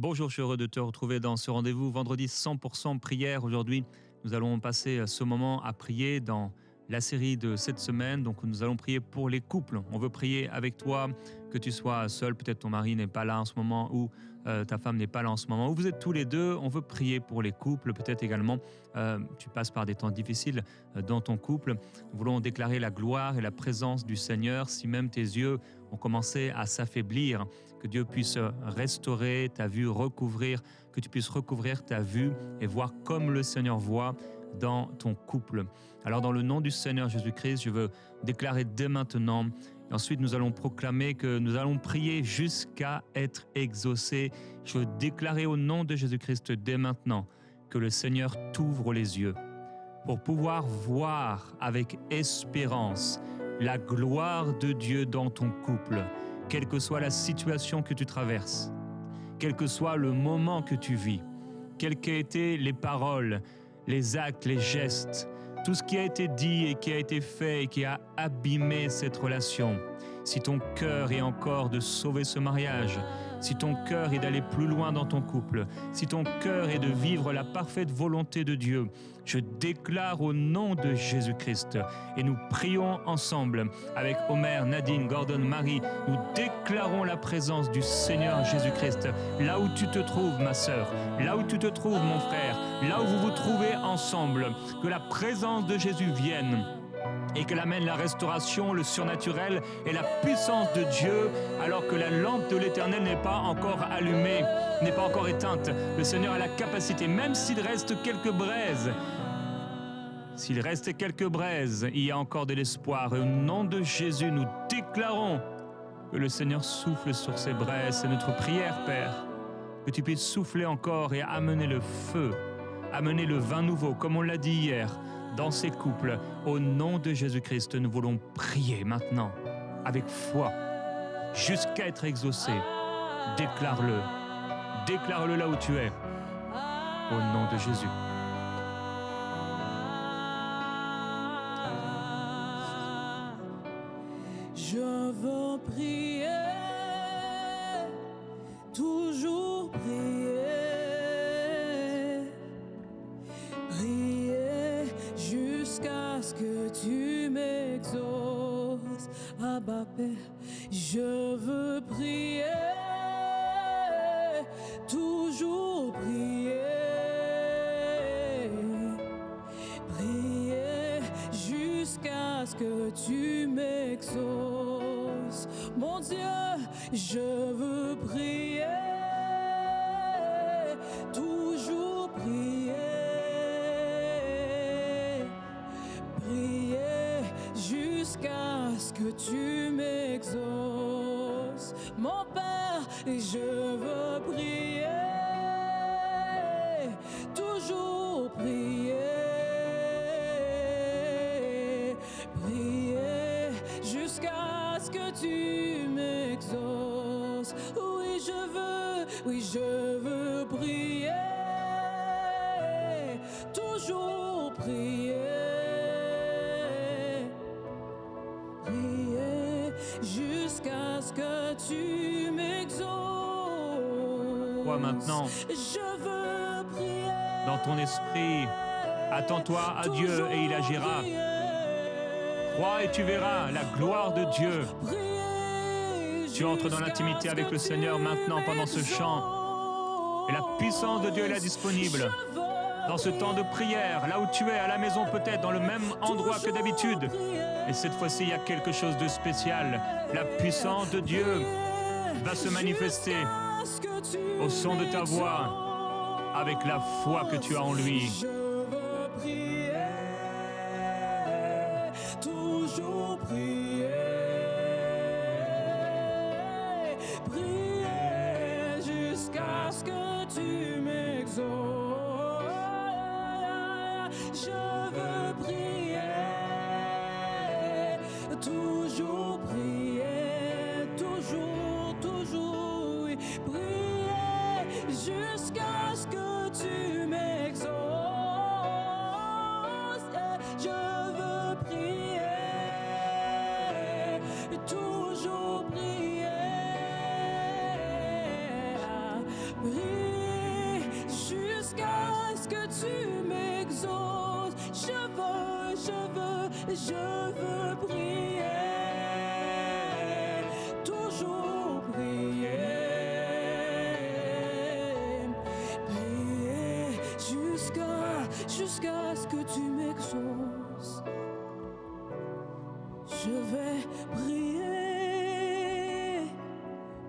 Bonjour, je suis heureux de te retrouver dans ce rendez-vous vendredi 100% prière. Aujourd'hui, nous allons passer ce moment à prier dans la série de cette semaine. Donc, nous allons prier pour les couples. On veut prier avec toi, que tu sois seul, peut-être ton mari n'est pas là en ce moment ou ta femme n'est pas là en ce moment, ou vous êtes tous les deux. On veut prier pour les couples, peut-être également tu passes par des temps difficiles dans ton couple. Nous voulons déclarer la gloire et la présence du Seigneur. Si même tes yeux ont commencé à s'affaiblir, que Dieu puisse restaurer ta vue, recouvrir, que tu puisses recouvrir ta vue et voir comme le Seigneur voit dans ton couple. Alors dans le nom du Seigneur Jésus-Christ, je veux déclarer dès maintenant, et ensuite nous allons proclamer que nous allons prier jusqu'à être exaucés. Je veux déclarer au nom de Jésus-Christ dès maintenant que le Seigneur t'ouvre les yeux pour pouvoir voir avec espérance la gloire de Dieu dans ton couple, quelle que soit la situation que tu traverses, quel que soit le moment que tu vis, quelles qu'aient été les paroles, les actes, les gestes, tout ce qui a été dit et qui a été fait et qui a abîmé cette relation. Si ton cœur est encore de sauver ce mariage, si ton cœur est d'aller plus loin dans ton couple, si ton cœur est de vivre la parfaite volonté de Dieu, je déclare au nom de Jésus-Christ et nous prions ensemble avec Omer, Nadine, Gordon, Marie, nous déclarons la présence du Seigneur Jésus-Christ. Là où tu te trouves, ma sœur, là où tu te trouves, mon frère, là où vous vous trouvez ensemble, que la présence de Jésus vienne et qu'elle amène la restauration, le surnaturel et la puissance de Dieu, alors que la lampe de l'Éternel n'est pas encore allumée, n'est pas encore éteinte. Le Seigneur a la capacité, même s'il reste quelques braises, il y a encore de l'espoir. Et au nom de Jésus, nous déclarons que le Seigneur souffle sur ces braises. C'est notre prière, Père, que tu puisses souffler encore et amener le feu, amener le vin nouveau, comme on l'a dit hier, dans ces couples. Au nom de Jésus-Christ, nous voulons prier maintenant, avec foi, jusqu'à être exaucé. Déclare-le. Déclare-le là où tu es. Au nom de Jésus. Je veux prier, toujours prier, prier jusqu'à ce que tu m'exauces. Abba Père, je veux prier, toujours prier, prier jusqu'à ce que tu m'exauces. Mon Dieu, je veux prier, toujours prier, prier jusqu'à ce que tu m'exauces. Mon Père, je veux prier, toujours prier, prier jusqu'à ce que tu m'exauces. Oui, je veux prier, toujours prier, prier jusqu'à ce que tu m'exauces. Toi maintenant, Je veux prier dans ton esprit, attends-toi à Dieu et il agira. Crois et tu verras la gloire de Dieu. Tu entres dans l'intimité avec le Seigneur maintenant pendant ce chant. Et la puissance de Dieu est là disponible. Dans ce temps de prière, là où tu es, à la maison peut-être, dans le même endroit que d'habitude. Et cette fois-ci, il y a quelque chose de spécial. La puissance de Dieu va se manifester au son de ta voix, avec la foi que tu as en lui. Je veux prier, toujours prier, prier jusqu'à ce que tu m'exauces. Je veux prier, toujours prier, toujours, oui, prier jusqu'à ce que tu m'exauces. Je veux prier, toujours prier, prier je veux prier, toujours prier, prier jusqu'à ce que tu m'exauces. Je vais prier,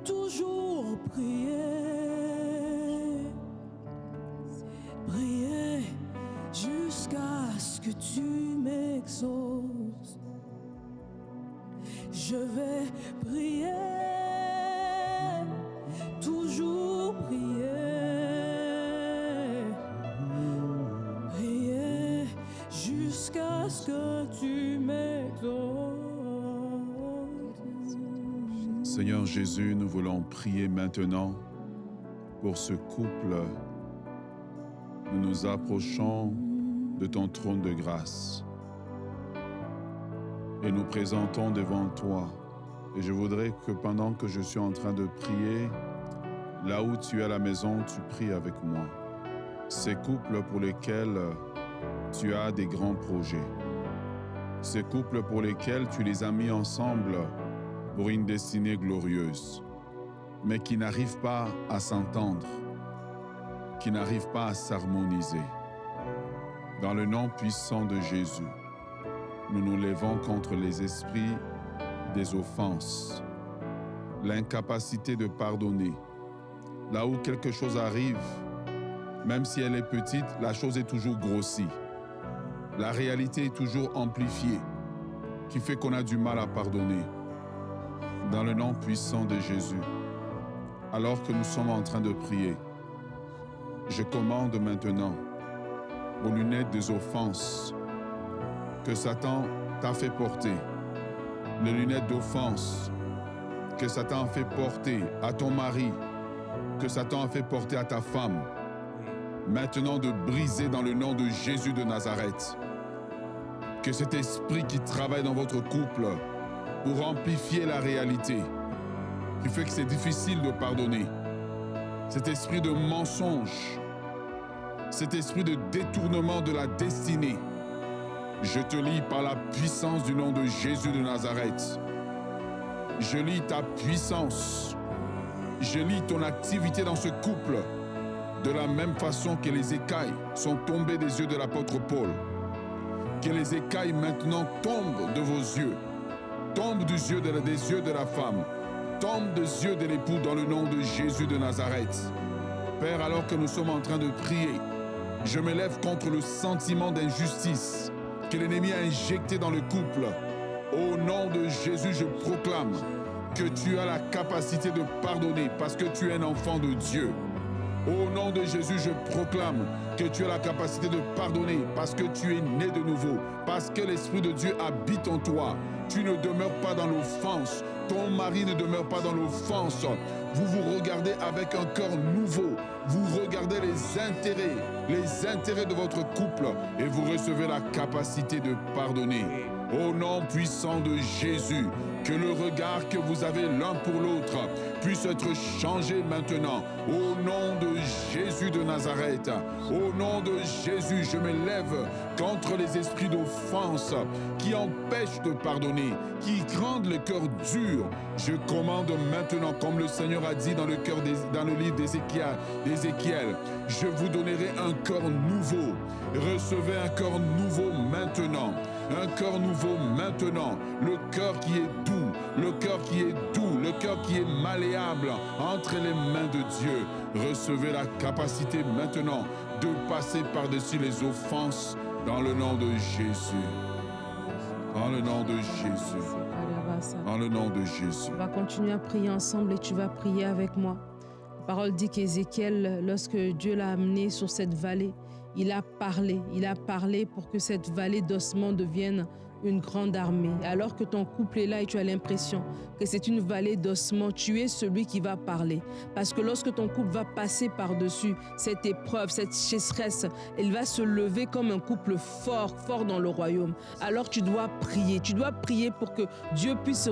toujours prier, prier jusqu'à ce que tu m'exauces. Je vais prier, toujours prier, prier jusqu'à ce que tu m'exauces. Seigneur Jésus, nous voulons prier maintenant pour ce couple. Nous nous approchons de ton trône de grâce et nous présentons devant toi. Et je voudrais que pendant que je suis en train de prier, là où tu es à la maison, tu pries avec moi. Ces couples pour lesquels tu as des grands projets. Ces couples pour lesquels tu les as mis ensemble pour une destinée glorieuse, mais qui n'arrivent pas à s'entendre, qui n'arrivent pas à s'harmoniser. Dans le nom puissant de Jésus, nous nous levons contre les esprits des offenses, l'incapacité de pardonner. Là où quelque chose arrive, même si elle est petite, la chose est toujours grossie. La réalité est toujours amplifiée, qui fait qu'on a du mal à pardonner. Dans le nom puissant de Jésus, alors que nous sommes en train de prier, je commande maintenant aux lunettes des offenses que Satan t'a fait porter, les lunettes d'offense que Satan a fait porter à ton mari, que Satan a fait porter à ta femme, maintenant de briser dans le nom de Jésus de Nazareth. Que cet esprit qui travaille dans votre couple pour amplifier la réalité, qui fait que c'est difficile de pardonner, cet esprit de mensonge, cet esprit de détournement de la destinée, je te lie par la puissance du nom de Jésus de Nazareth. Je lie ta puissance, je lie ton activité dans ce couple, de la même façon que les écailles sont tombées des yeux de l'apôtre Paul. Que les écailles maintenant tombent de vos yeux, tombent des yeux de la femme, tombent des yeux de l'époux dans le nom de Jésus de Nazareth. Père, alors que nous sommes en train de prier, je me lève contre le sentiment d'injustice que l'ennemi a injecté dans le couple. Au nom de Jésus, je proclame que tu as la capacité de pardonner parce que tu es un enfant de Dieu. Au nom de Jésus, je proclame que tu as la capacité de pardonner parce que tu es né de nouveau, parce que l'Esprit de Dieu habite en toi. Tu ne demeures pas dans l'offense. Ton mari ne demeure pas dans l'offense. Vous vous regardez avec un cœur nouveau. Vous regardez les intérêts de votre couple et vous recevez la capacité de pardonner. Au nom puissant de Jésus, que le regard que vous avez l'un pour l'autre puisse être changé maintenant. Au nom de Jésus de Nazareth, au nom de Jésus, je me lève contre les esprits d'offense qui empêchent de pardonner, qui rendent le cœur dur. Je commande maintenant, comme le Seigneur a dit dans le livre d'Ézéchiel, je vous donnerai un cœur nouveau. Recevez un cœur nouveau maintenant. Un cœur nouveau maintenant, le cœur qui est doux, le cœur qui est doux, le cœur qui est malléable entre les mains de Dieu. Recevez la capacité maintenant de passer par-dessus les offenses dans le nom de Jésus. Dans le nom de Jésus. Dans le nom de Jésus. On va continuer à prier ensemble et tu vas prier avec moi. La parole dit qu'Ézéchiel, lorsque Dieu l'a amené sur cette vallée, il a parlé pour que cette vallée d'ossements devienne une grande armée. Alors que ton couple est là et tu as l'impression que c'est une vallée d'ossements, tu es celui qui va parler. Parce que lorsque ton couple va passer par-dessus cette épreuve, cette sécheresse, il va se lever comme un couple fort dans le royaume. Alors tu dois prier pour que Dieu puisse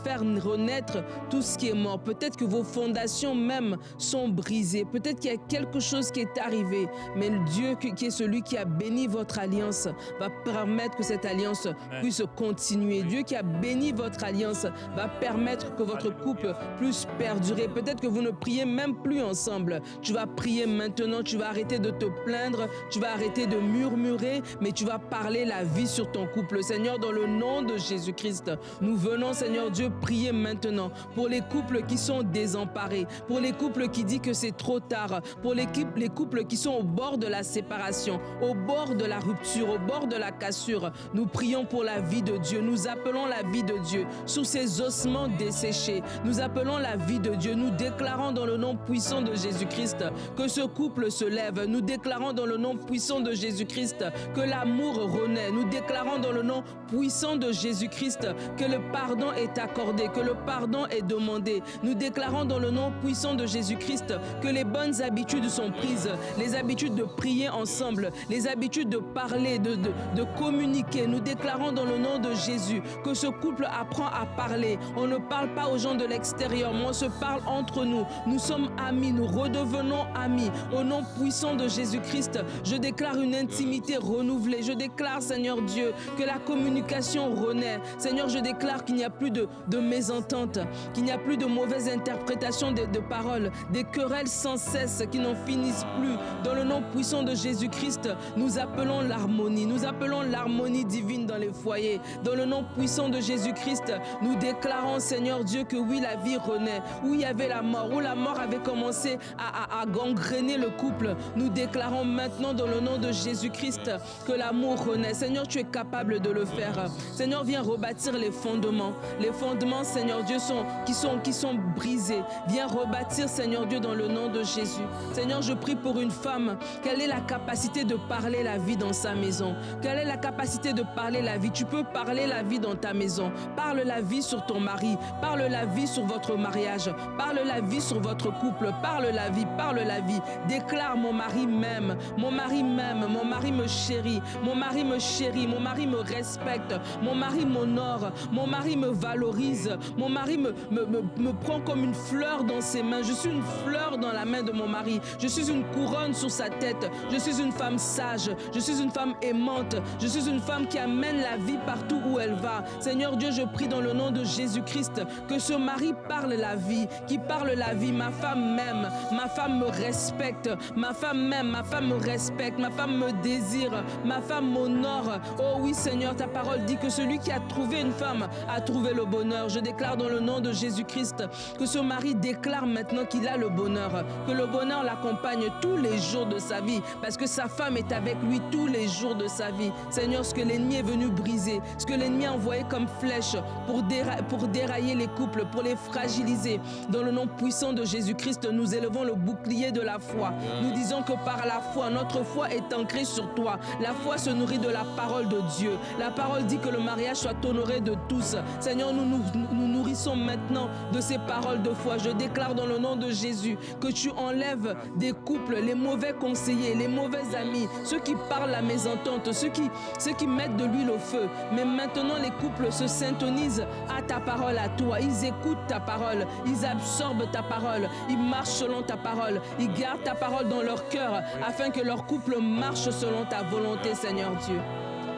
faire renaître tout ce qui est mort. Peut-être que vos fondations même sont brisées. Peut-être qu'il y a quelque chose qui est arrivé. Mais Dieu qui est celui qui a béni votre alliance va permettre que cette alliance puisse continuer. Dieu qui a béni votre alliance va permettre que votre couple puisse perdurer. Peut-être que vous ne priez même plus ensemble. Tu vas prier maintenant, tu vas arrêter de te plaindre, tu vas arrêter de murmurer, mais tu vas parler la vie sur ton couple. Seigneur, dans le nom de Jésus-Christ, nous venons, Seigneur Dieu, prier maintenant pour les couples qui sont désemparés, pour les couples qui disent que c'est trop tard, pour les couples qui sont au bord de la séparation, au bord de la rupture, au bord de la cassure. Nous prions pour la vie de Dieu. Nous appelons la vie de Dieu sous ces ossements desséchés. Nous appelons la vie de Dieu. Nous déclarons dans le nom puissant de Jésus-Christ que ce couple se lève. Nous déclarons dans le nom puissant de Jésus-Christ que l'amour renaît. Nous déclarons dans le nom puissant de Jésus-Christ que le pardon est accordé, que le pardon est demandé. Nous déclarons dans le nom puissant de Jésus-Christ que les bonnes habitudes sont prises, les habitudes de prier ensemble, les habitudes de parler, de communiquer. Nous déclarons dans le nom de Jésus que ce couple apprend à parler. On ne parle pas aux gens de l'extérieur, mais on se parle entre nous. Nous sommes amis, nous redevenons amis. Au nom puissant de Jésus-Christ, je déclare une intimité renouvelée. Je déclare, Seigneur Dieu, que la communication renaît. Seigneur, je déclare qu'il n'y a plus de mésentente, qu'il n'y a plus de mauvaise interprétation de paroles, des querelles sans cesse qui n'en finissent plus. Dans le nom puissant de Jésus-Christ, nous appelons l'harmonie. Nous appelons l'harmonie divine dans les foyers. Dans le nom puissant de Jésus-Christ, nous déclarons, Seigneur Dieu, que oui, la vie renaît. Où il y avait la mort, où la mort avait commencé à gangréner le couple, nous déclarons maintenant dans le nom de Jésus-Christ que l'amour renaît. Seigneur, tu es capable de le faire. Seigneur, viens rebâtir les fondements. Les fondements, Seigneur Dieu, qui sont brisés. Viens rebâtir, Seigneur Dieu, dans le nom de Jésus. Seigneur, je prie pour une femme. Quelle est la capacité de parler la vie dans sa maison? Quelle est la capacité de parler la vie? Tu peux parler la vie dans ta maison. Parle la vie sur ton mari. Parle la vie sur votre mariage. Parle la vie sur votre couple. Parle la vie, parle la vie. Déclare: mon mari m'aime, mon mari m'aime, mon mari me chérit, mon mari me chérit, mon mari me respecte, mon mari m'honore, mon mari me valorise, mon mari me prend comme une fleur dans ses mains. Je suis une fleur dans la main de mon mari. Je suis une couronne sur sa tête. Je suis une femme sage. Je suis une femme aimante. Je suis une femme qui amène la vie partout où elle va. Seigneur Dieu, je prie dans le nom de Jésus-Christ que ce mari parle la vie, qui parle la vie. Ma femme m'aime, ma femme me respecte, ma femme m'aime, ma femme me respecte, ma femme me désire, ma femme m'honore. Oh oui Seigneur, ta parole dit que celui qui a trouvé une femme a trouvé le bonheur. Je déclare dans le nom de Jésus-Christ que ce mari déclare maintenant qu'il a le bonheur, que le bonheur l'accompagne tous les jours de sa vie, parce que sa femme est avec lui tous les jours de sa vie. Seigneur, ce que l'ennemi est venu briser, ce que l'ennemi a envoyé comme flèche pour dérailler les couples, pour les fragiliser, dans le nom puissant de Jésus-Christ, nous élevons le bouclier de la foi. Nous disons que par la foi, notre foi est ancrée sur toi. La foi se nourrit de la parole de Dieu. La parole dit que le mariage soit honoré de tous. Seigneur, nous nourrissons maintenant de ces paroles de foi. Je déclare dans le nom de Jésus que tu enlèves des couples, les mauvais conseillers, les mauvais amis, ceux qui parlent la mésentente, ceux qui mettent de l'huile au feu. Mais maintenant, les couples se syntonisent à ta parole, à toi. Ils écoutent ta parole, ils absorbent ta parole, ils marchent selon ta parole, ils gardent ta parole dans leur cœur afin que leur couple marche selon ta volonté, Seigneur Dieu.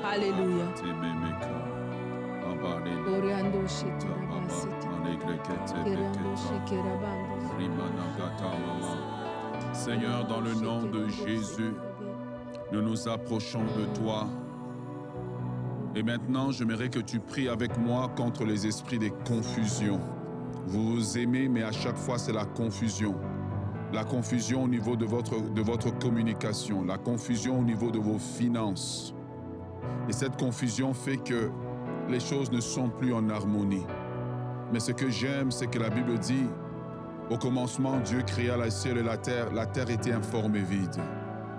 Alléluia. Seigneur, dans le nom de Jésus, nous nous approchons de toi. Et maintenant, j'aimerais que tu pries avec moi contre les esprits des confusions. Vous vous aimez, mais à chaque fois, c'est la confusion. La confusion au niveau de votre communication, la confusion au niveau de vos finances. Et cette confusion fait que les choses ne sont plus en harmonie. Mais ce que j'aime, c'est que la Bible dit, au commencement, Dieu créa le ciel et la terre était informe et vide.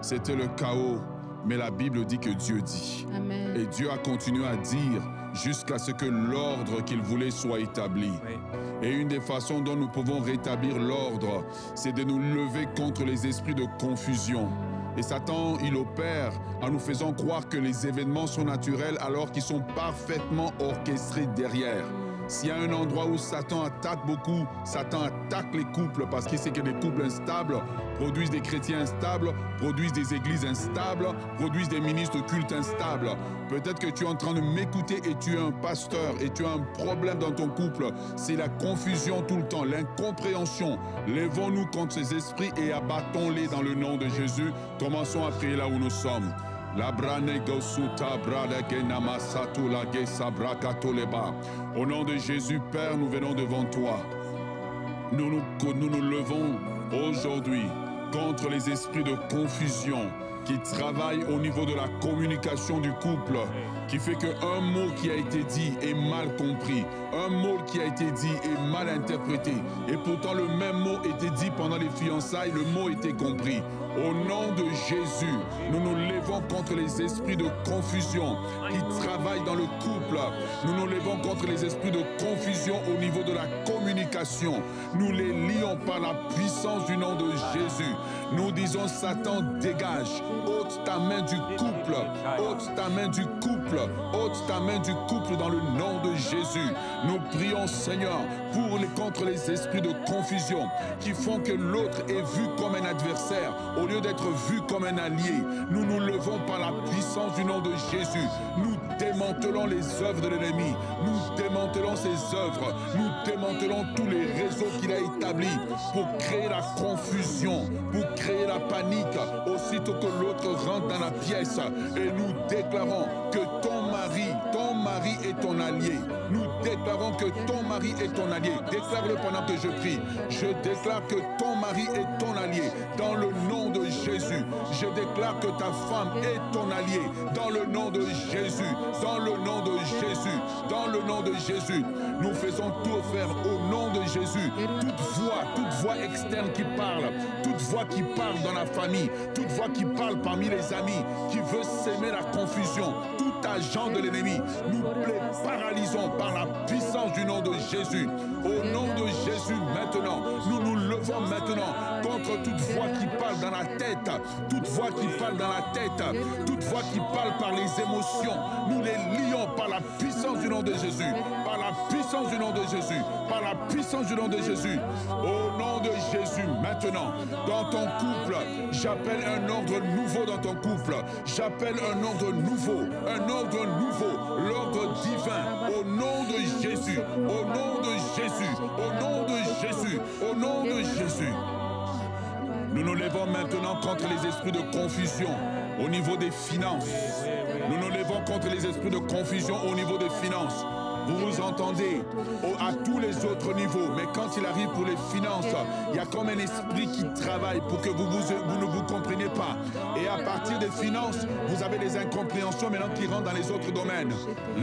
C'était le chaos, mais la Bible dit que Dieu dit. Amen. Et Dieu a continué à dire jusqu'à ce que l'ordre qu'il voulait soit établi. Oui. Et une des façons dont nous pouvons rétablir l'ordre, c'est de nous lever contre les esprits de confusion. Et Satan, il opère en nous faisant croire que les événements sont naturels alors qu'ils sont parfaitement orchestrés derrière. S'il y a un endroit où Satan attaque beaucoup, Satan attaque les couples parce qu'il sait que les couples instables produisent des chrétiens instables, produisent des églises instables, produisent des ministres cultes instables. Peut-être que tu es en train de m'écouter et tu es un pasteur et tu as un problème dans ton couple. C'est la confusion tout le temps, l'incompréhension. Lèvons-nous contre ces esprits et abattons-les dans le nom de Jésus. Commençons à prier là où nous sommes. Au nom de Jésus, Père, nous venons devant toi. Nous nous levons aujourd'hui contre les esprits de confusion qui travaillent au niveau de la communication du couple, qui fait qu'un mot qui a été dit est mal compris, un mot qui a été dit est mal interprété, et pourtant le même mot était dit pendant les fiançailles, le mot était compris. Au nom de Jésus, nous nous levons contre les esprits de confusion qui travaillent dans le couple. Nous nous levons contre les esprits de confusion au niveau de la communication. Nous les lions par la puissance du nom de Jésus. Nous disons, Satan, dégage. Ôte ta main du couple. Ôte ta main du couple. Ôte ta main du couple dans le nom de Jésus. Nous prions, Seigneur, contre les esprits de confusion qui font que l'autre est vu comme un adversaire au lieu d'être vu comme un allié. Nous nous levons par la puissance du nom de Jésus. Nous démantelons les œuvres de l'ennemi. Nous démantelons ses œuvres. Nous démantelons tous les réseaux qu'il a établis pour créer la confusion, pour créer la panique aussitôt que l'autre rentre dans la pièce. Et nous déclarons que ton mari est ton allié. Nous déclarons que ton mari est ton allié. Déclare-le pendant que je prie. Je déclare que ton mari est ton allié. Dans le nom de Jésus. Je déclare que ta femme est ton allié. Dans le nom de Jésus. Dans le nom de Jésus. Dans le nom de Jésus. Nous faisons tout faire au nom de Jésus. Toute voix externe qui parle, toute voix qui parle dans la famille, toute voix qui parle parmi les amis, qui veut s'aimer la confusion, tout agent de l'ennemi, nous les paralysons par la puissance du nom de Jésus. Au nom de Jésus maintenant, nous nous levons maintenant contre toute voix qui parle dans la tête, toute voix qui parle dans la tête, toute voix qui parle par les émotions. Nous les lions par la puissance du nom de Jésus, par la puissance du nom de Jésus, par la puissance du nom de Jésus. Au nom de Jésus maintenant, dans ton couple, j'appelle un ordre nouveau dans ton couple. J'appelle un ordre nouveau, l'ordre divin. Au nom de Jésus, au nom de Jésus, au nom de Jésus, au nom de Jésus. Nous nous levons maintenant contre les esprits de confusion au niveau des finances. Nous nous levons contre les esprits de confusion au niveau des finances. Vous vous entendez à tous les autres niveaux, mais quand il arrive pour les finances, il y a comme un esprit qui travaille pour que vous ne vous compreniez pas. Et à partir des finances, vous avez des incompréhensions maintenant qui rentrent dans les autres domaines.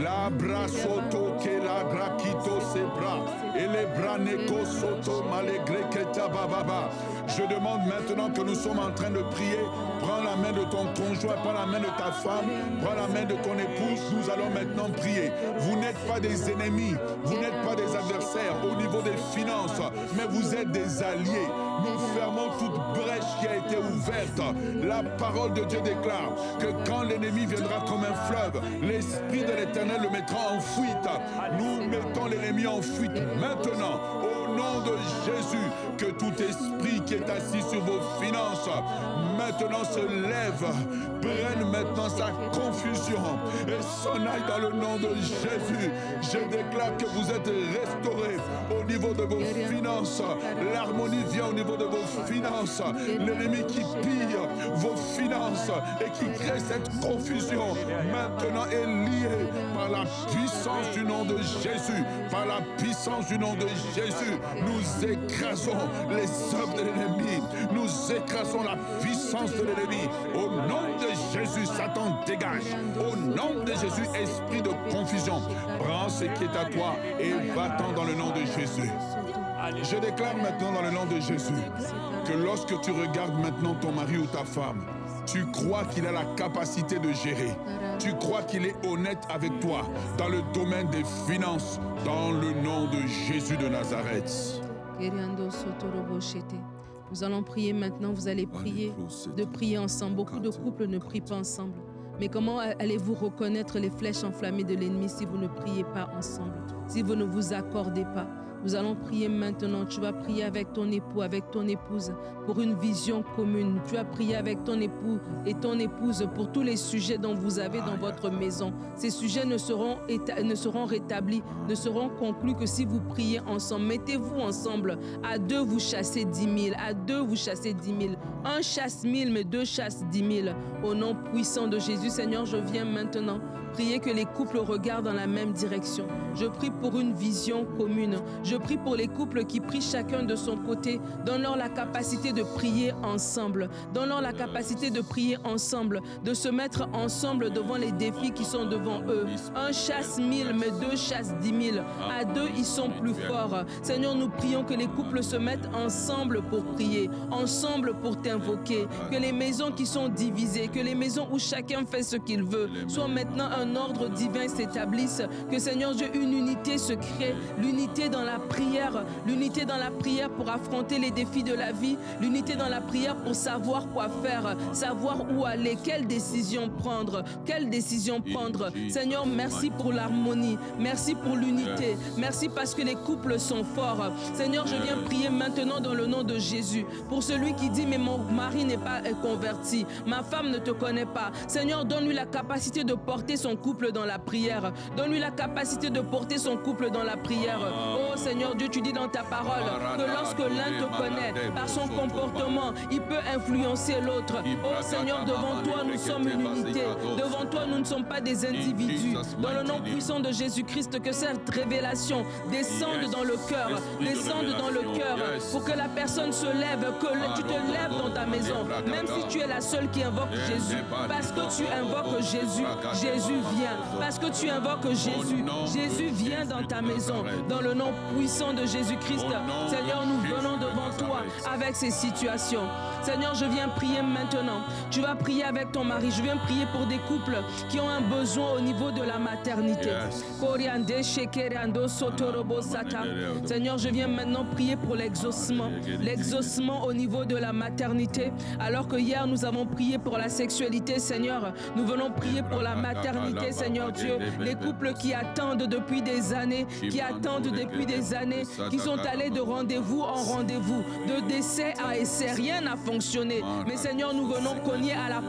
La bra soto ke la bra quito se bra et les bras neko soto malgré que tabababa. Je demande maintenant que nous sommes en train de prier. Prends la main de ton conjoint, prends la main de ta femme, prends la main de ton épouse. Nous allons maintenant prier. Vous n'êtes pas des ennemis, vous n'êtes pas des adversaires au niveau des finances, mais vous êtes des alliés. Nous fermons toute brèche qui a été ouverte. La parole de Dieu déclare que quand l'ennemi viendra comme un fleuve, l'Esprit de l'Éternel le mettra en fuite. Nous mettons l'ennemi en fuite maintenant. Au nom de Jésus, que tout esprit qui est assis sur vos finances maintenant se lève, prenne maintenant sa confusion et s'en aille dans le nom de Jésus. Je déclare que vous êtes restaurés au niveau de vos finances. L'harmonie vient au niveau de vos finances. L'ennemi qui pille vos finances et qui crée cette confusion maintenant est lié par la puissance du nom de Jésus. Par la puissance du nom de Jésus, nous écrasons les œuvres de l'ennemi. Nous écrasons la puissance de l'ennemi. Au nom de Jésus, Satan dégage. Au nom de Jésus, esprit de confusion, prends ce qui est à toi et va-t'en dans le nom de Jésus. Je déclare maintenant dans le nom de Jésus que lorsque tu regardes maintenant ton mari ou ta femme, tu crois qu'il a la capacité de gérer. Tu crois qu'il est honnête avec toi dans le domaine des finances, dans le nom de Jésus de Nazareth. Nous allons prier maintenant, vous allez prier, de prier ensemble. Beaucoup de couples ne prient pas ensemble. Mais comment allez-vous reconnaître les flèches enflammées de l'ennemi si vous ne priez pas ensemble, si vous ne vous accordez pas? Nous allons prier maintenant. Tu vas prier avec ton époux, avec ton épouse pour une vision commune. Tu vas prier avec ton époux et ton épouse pour tous les sujets dont vous avez dans votre maison. Ces sujets ne seront rétablis, ne seront conclus que si vous priez ensemble. Mettez-vous ensemble. À deux, vous chassez 10 000. À deux, vous chassez 10 000. Un chasse 1000, mais deux chassent 10 000. Au nom puissant de Jésus, Seigneur, je viens maintenant prier que les couples regardent dans la même direction. Je prie pour une vision commune. Je prie pour les couples qui prient chacun de son côté. Donne-leur la capacité de prier ensemble. Donne-leur la capacité de prier ensemble, de se mettre ensemble devant les défis qui sont devant eux. Un chasse 1000, mais deux chassent 10 000. À deux, ils sont plus forts. Seigneur, nous prions que les couples se mettent ensemble pour prier, ensemble pour t'invoquer. Que les maisons qui sont divisées, que les maisons où chacun fait ce qu'il veut, soient maintenant un ordre divin s'établisse. Que Seigneur Dieu, une unité se crée, l'unité dans la prière pour affronter les défis de la vie, l'unité dans la prière pour savoir quoi faire, savoir où aller, quelle décision prendre. Seigneur, merci pour l'harmonie, merci pour l'unité, merci parce que les couples sont forts. Seigneur, je viens prier maintenant dans le nom de Jésus pour celui qui dit mais mon mari n'est pas converti, ma femme ne te connaît pas. Seigneur, donne-lui la capacité de porter son couple dans la prière. Donne-lui la capacité de porter son couple dans la prière. Oh Seigneur Dieu, tu dis dans ta parole que lorsque l'un te connaît par son comportement, il peut influencer l'autre. Oh Seigneur, devant toi, nous sommes une unité. Devant toi, nous ne sommes pas des individus. Dans le nom puissant de Jésus-Christ, que cette révélation descende dans le cœur, pour que la personne se lève, que tu te lèves dans ta maison, même si tu es la seule qui invoque Jésus. Parce que tu invoques Jésus, Jésus vient. Parce que tu invoques Jésus, Jésus vient dans ta maison. Dans le nom puissant de Jésus-Christ, Seigneur, nous venons devant toi avec ces situations. Seigneur, je viens prier maintenant. Tu vas prier avec ton mari. Je viens prier pour des couples qui ont un besoin au niveau de la maternité. Seigneur, je viens maintenant prier pour l'exaucement. L'exaucement au niveau de la maternité. Alors que hier, nous avons prié pour la sexualité, Seigneur, nous venons prier pour la maternité, Seigneur Dieu. Les couples qui attendent depuis des années, qui sont allés de rendez-vous en rendez-vous, de décès à essai. Rien n'a fonctionné. Mais Seigneur, nous venons cogner à la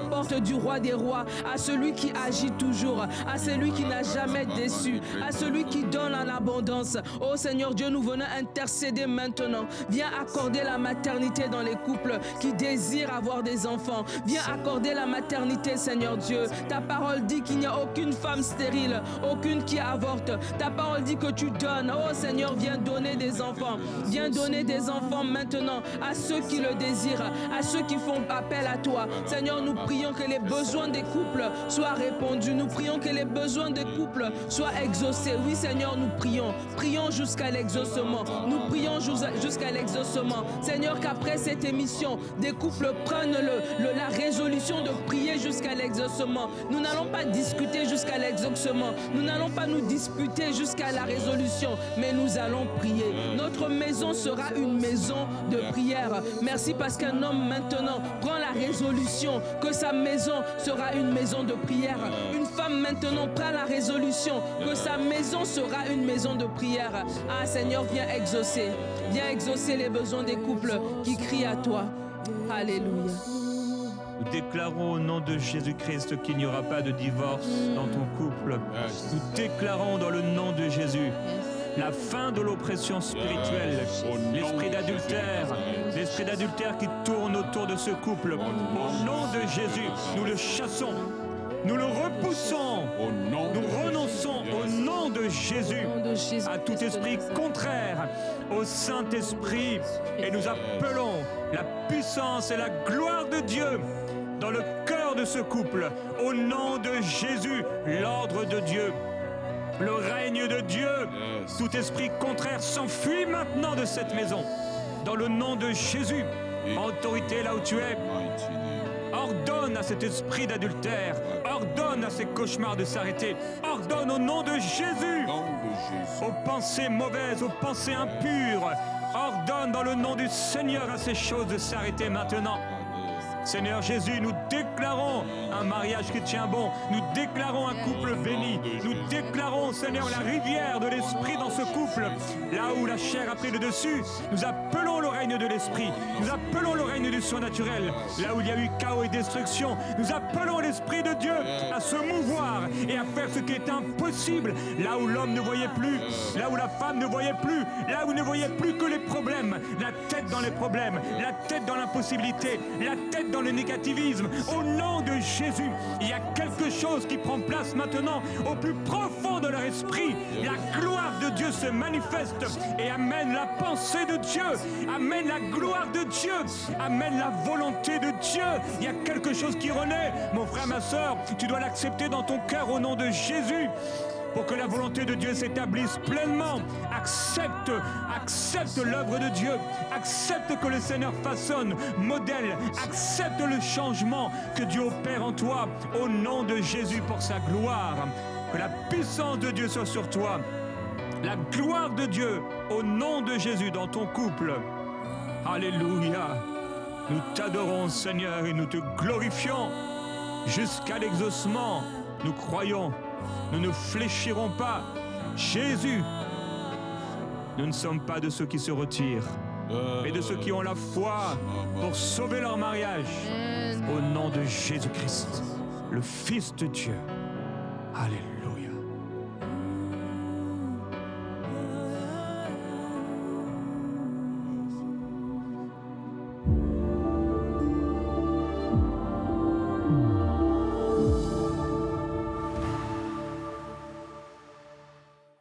porte du roi des rois, à celui qui agit toujours, à celui qui n'a jamais déçu, à celui qui donne en abondance. Oh Seigneur Dieu, nous venons intercéder maintenant. Viens accorder la maternité dans les couples qui désirent avoir des enfants. Viens accorder la maternité, Seigneur Dieu. Ta parole dit qu'il n'y a aucune femme stérile, aucune qui avorte. Ta parole dit que tu donnes. Oh Seigneur, viens donner des enfants. Viens donner des enfants maintenant à ceux qui le désirent, à ceux qui font appel à toi. Seigneur, nous prions que les besoins des couples soient répondus. Nous prions que les besoins des couples soient exaucés. Oui, Seigneur, nous prions. Prions jusqu'à l'exaucement. Nous prions jusqu'à l'exaucement. Seigneur, qu'après cette émission, des couples prennent la résolution de prier jusqu'à l'exaucement. Nous n'allons pas discuter jusqu'à l'exaucement. Nous n'allons pas nous disputer jusqu'à la résolution, mais nous allons prier. Notre maison sera une maison de prière. Merci parce qu'un homme maintenant prend la résolution que sa maison sera une maison de prière. Une femme maintenant prend la résolution que sa maison sera une maison de prière. Ah Seigneur, viens exaucer les besoins des couples qui crient à toi. Alléluia. Nous déclarons au nom de Jésus-Christ qu'il n'y aura pas de divorce dans ton couple. Nous déclarons dans le nom de Jésus la fin de l'oppression spirituelle, l'esprit d'adultère qui tourne autour de ce couple. Au nom de Jésus, nous le chassons, nous le repoussons, nous renonçons au nom de Jésus à tout esprit contraire au Saint-Esprit et nous appelons la puissance et la gloire de Dieu dans le cœur de ce couple. Au nom de Jésus, l'ordre de Dieu, le règne de Dieu, tout esprit contraire s'enfuit maintenant de cette maison. Dans le nom de Jésus, autorité là où tu es, ordonne à cet esprit d'adultère, ordonne à ces cauchemars de s'arrêter, ordonne au nom de Jésus, aux pensées mauvaises, aux pensées impures, ordonne dans le nom du Seigneur à ces choses de s'arrêter maintenant. Seigneur Jésus, nous déclarons un mariage qui tient bon. Nous déclarons un couple béni. Nous déclarons, Seigneur, la rivière de l'Esprit dans ce couple. Là où la chair a pris le dessus, nous appelons le règne de l'Esprit. Nous appelons le règne du surnaturel. Là où il y a eu chaos et destruction, nous appelons l'Esprit de Dieu à se mouvoir et à faire ce qui est impossible. Là où l'homme ne voyait plus, là où la femme ne voyait plus, là où ne voyait plus que les problèmes, la tête dans les problèmes, la tête dans l'impossibilité, la tête dans le négativisme. Au nom de Jésus, il y a quelque chose qui prend place maintenant au plus profond de leur esprit. La gloire de Dieu se manifeste et amène la pensée de Dieu, amène la gloire de Dieu, amène la volonté de Dieu. Il y a quelque chose qui renaît. Mon frère, ma soeur, tu dois l'accepter dans ton cœur au nom de Jésus. Pour que la volonté de Dieu s'établisse pleinement, accepte l'œuvre de Dieu, accepte que le Seigneur façonne, modèle, accepte le changement que Dieu opère en toi, au nom de Jésus pour sa gloire. Que la puissance de Dieu soit sur toi, la gloire de Dieu au nom de Jésus dans ton couple. Alléluia. Nous t'adorons, Seigneur, et nous te glorifions jusqu'à l'exaucement. Nous croyons. Nous ne fléchirons pas. Jésus, nous ne sommes pas de ceux qui se retirent, mais de ceux qui ont la foi pour sauver leur mariage. Au nom de Jésus-Christ, le Fils de Dieu. Alléluia.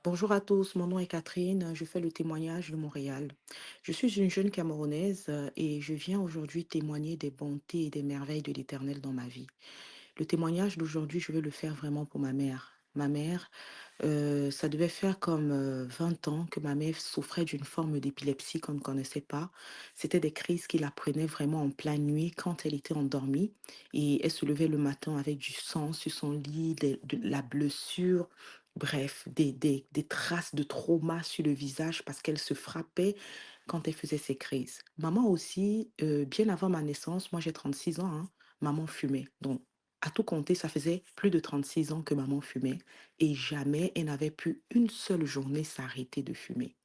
Bonjour à tous, mon nom est Catherine, je fais le témoignage de Montréal. Je suis une jeune Camerounaise et je viens aujourd'hui témoigner des bontés et des merveilles de l'Éternel dans ma vie. Le témoignage d'aujourd'hui, je vais le faire vraiment pour ma mère. Ma mère, ça devait faire comme 20 ans que ma mère souffrait d'une forme d'épilepsie qu'on ne connaissait pas. C'était des crises qui la prenaient vraiment en pleine nuit quand elle était endormie et elle se levait le matin avec du sang sur son lit, de la blessure, bref, des traces de trauma sur le visage parce qu'elle se frappait quand elle faisait ses crises. Maman aussi, bien avant ma naissance, moi j'ai 36 ans, hein, maman fumait. Donc, à tout compter, ça faisait plus de 36 ans que maman fumait et jamais elle n'avait pu une seule journée s'arrêter de fumer.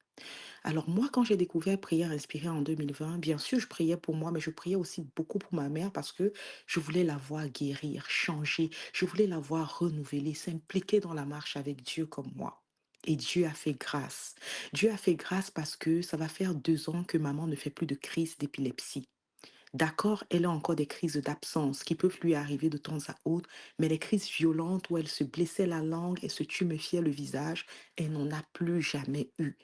Alors moi, quand j'ai découvert Prière inspirée en 2020, bien sûr, je priais pour moi, mais je priais aussi beaucoup pour ma mère parce que je voulais la voir guérir, changer, je voulais la voir renouveler, s'impliquer dans la marche avec Dieu comme moi. Et Dieu a fait grâce. Dieu a fait grâce parce que ça va faire 2 ans que maman ne fait plus de crise d'épilepsie. D'accord, elle a encore des crises d'absence qui peuvent lui arriver de temps à autre, mais les crises violentes où elle se blessait la langue et se tuméfiait le visage, elle n'en a plus jamais eu.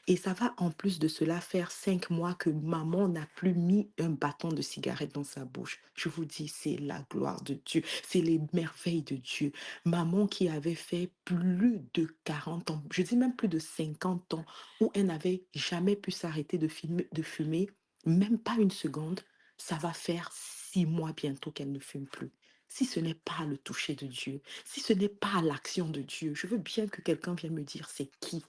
Et ça va en plus de cela faire 5 mois que maman n'a plus mis un bâton de cigarette dans sa bouche. Je vous dis, c'est la gloire de Dieu, c'est les merveilles de Dieu. Maman qui avait fait plus de 40 ans, je dis même plus de 50 ans, où elle n'avait jamais pu s'arrêter de fumer, même pas une seconde. Ça va faire 6 mois bientôt qu'elle ne fume plus. Si ce n'est pas le toucher de Dieu, si ce n'est pas l'action de Dieu, je veux bien que quelqu'un vienne me dire c'est qui.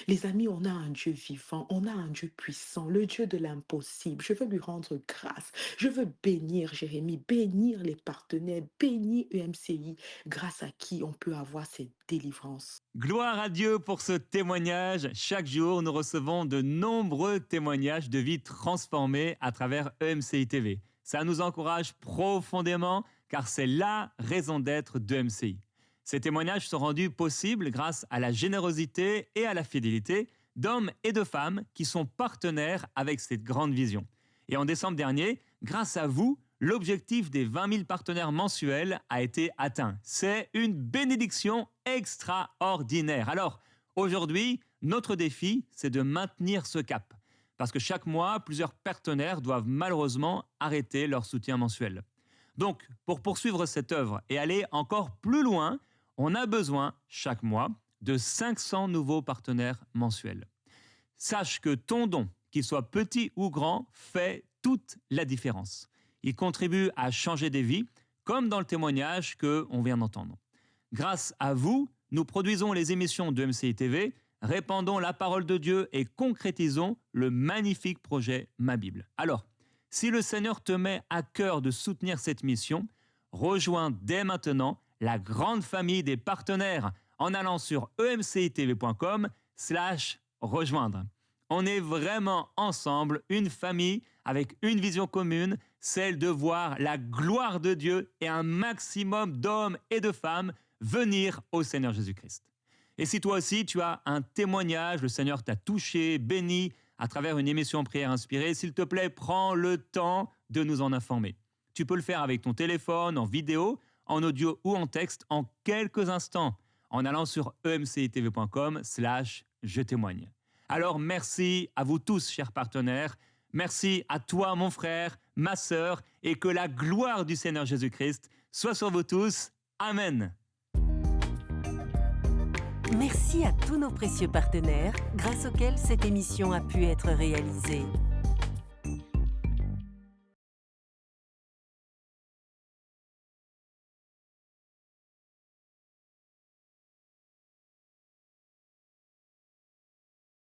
Les amis, on a un Dieu vivant, on a un Dieu puissant, le Dieu de l'impossible. Je veux lui rendre grâce. Je veux bénir Jérémie, bénir les partenaires, bénir EMCI, grâce à qui on peut avoir cette délivrance. Gloire à Dieu pour ce témoignage. Chaque jour, nous recevons de nombreux témoignages de vie transformées à travers EMCI TV. Ça nous encourage profondément car c'est la raison d'être d'EMCI. Ces témoignages sont rendus possibles grâce à la générosité et à la fidélité d'hommes et de femmes qui sont partenaires avec cette grande vision. Et en décembre dernier, grâce à vous, l'objectif des 20 000 partenaires mensuels a été atteint. C'est une bénédiction extraordinaire. Alors, aujourd'hui, notre défi, c'est de maintenir ce cap. Parce que chaque mois, plusieurs partenaires doivent malheureusement arrêter leur soutien mensuel. Donc, pour poursuivre cette œuvre et aller encore plus loin, on a besoin, chaque mois, de 500 nouveaux partenaires mensuels. Sache que ton don, qu'il soit petit ou grand, fait toute la différence. Il contribue à changer des vies, comme dans le témoignage qu'on vient d'entendre. Grâce à vous, nous produisons les émissions de MCI TV, répandons la parole de Dieu et concrétisons le magnifique projet Ma Bible. Alors, Si le Seigneur te met à cœur de soutenir cette mission, rejoins dès maintenant la grande famille des partenaires en allant sur emcitv.com/rejoindre. On est vraiment ensemble, une famille avec une vision commune, celle de voir la gloire de Dieu et un maximum d'hommes et de femmes venir au Seigneur Jésus-Christ. Et si toi aussi tu as un témoignage, le Seigneur t'a touché, béni à travers une émission Prière Inspirée, s'il te plaît, prends le temps de nous en informer. Tu peux le faire avec ton téléphone, en vidéo, en audio ou en texte en quelques instants en allant sur emcitv.com/je témoigne. Alors merci à vous tous, chers partenaires. Merci à toi, mon frère, ma sœur, et que la gloire du Seigneur Jésus-Christ soit sur vous tous. Amen. Merci à tous nos précieux partenaires grâce auxquels cette émission a pu être réalisée.